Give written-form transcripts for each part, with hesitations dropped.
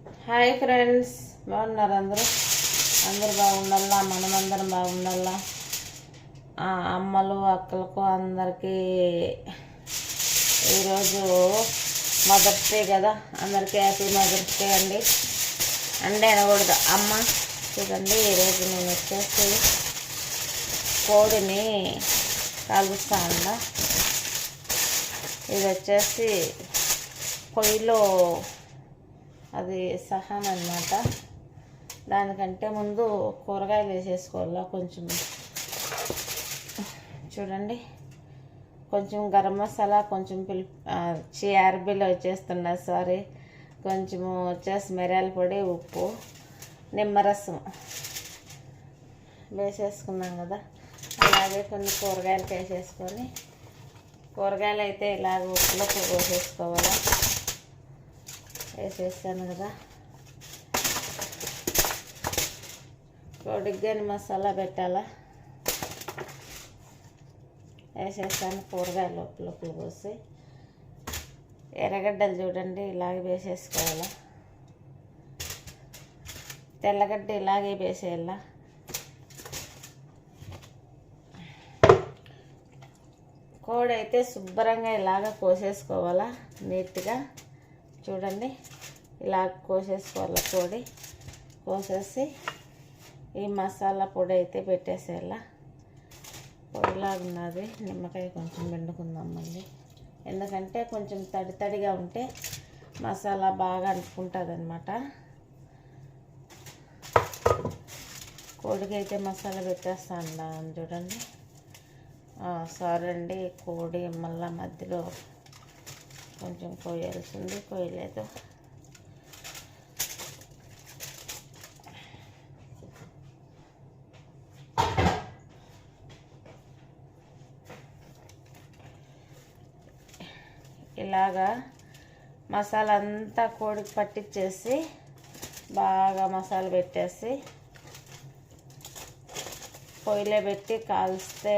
Hi friends, బాగున్నారు అందరూ? అందరూ బాగుండాలా, మనమందరం బాగుండాలా. అమ్మలు అక్కలకు అందరికీ ఈరోజు మదర్స్ డే కదా, అందరికీ హ్యాపీ మదర్స్ డే అండి. అంటే అనకూడదు అమ్మ. చూడండి, ఈరోజు నేను వచ్చేసి కోడిని కాలుస్తా ఉండ. ఇది వచ్చేసి పొయ్యిలో అది సహన్ అన్నమాట. దానికంటే ముందు కూరగాయలు వేసేసుకోవాలా. కొంచెం చూడండి, కొంచెం గరం మసాలా, కొంచెం అరబిలో వచ్చేస్తున్నా, సారీ, కొంచెము వచ్చేసి మిరియాల పొడి, ఉప్పు, నిమ్మరసం వేసేసుకున్నాం కదా. అలాగే కొన్ని కూరగాయలు వేసేసుకొని, కూరగాయలు అయితే ఇలాగ ఉప్పులో పోసేసుకోవాలా. వేసేసాను కదా. కోడికి కానీ మసాలా పెట్టాలా. వేసేసాను కూరగాయలు లోపల పోసి. ఎర్రగడ్డలు చూడండి ఇలాగే వేసేసుకోవాలా. తెల్లగడ్డ ఇలాగే వేసేయాల. కోడి అయితే శుభ్రంగా ఇలాగ కోసేసుకోవాలా నీట్గా. చూడండి, ఇలా కోసేసుకోవాలి. కోడి కోసేసి ఈ మసాలా పొడి అయితే పెట్టేసేయాల. పొడిలాగా ఉన్నది. నిమ్మకాయ కొంచెం పిండుకుందాం మళ్ళీ, ఎందుకంటే కొంచెం తడి తడిగా ఉంటే మసాలా బాగా అంటుకుంటుంది అన్నమాట. కోడికి అయితే మసాలా పెట్టేస్తాను చూడండి. సారీ అండి, కోడి మళ్ళీ మధ్యలో కొంచెం కోయాల్సింది, కోయలేదు. ఇలాగా మసాలా అంతా కోడికి పట్టించేసి బాగా మసాలా పెట్టేసి పొయ్యిలో పెట్టి కాల్స్తే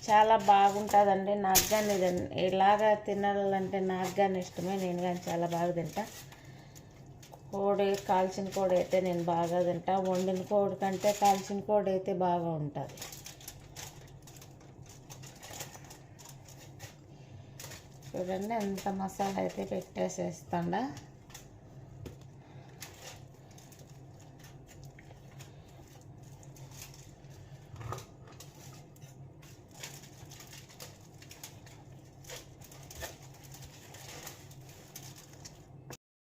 చాలా బాగుంటుందండి. నాకు కానీ ఇలాగా తినాలంటే నాకు కానీ ఇష్టమే. నేను కానీ చాలా బాగా తింటా. కోడి కాల్చిన కోడి అయితే నేను బాగా తింటా. వండిన కోడి కంటే కాల్చిన కోడి అయితే బాగా ఉంటుంది. చూడండి, ఎంత మసాలా అయితే పెట్టేసేస్తాడా.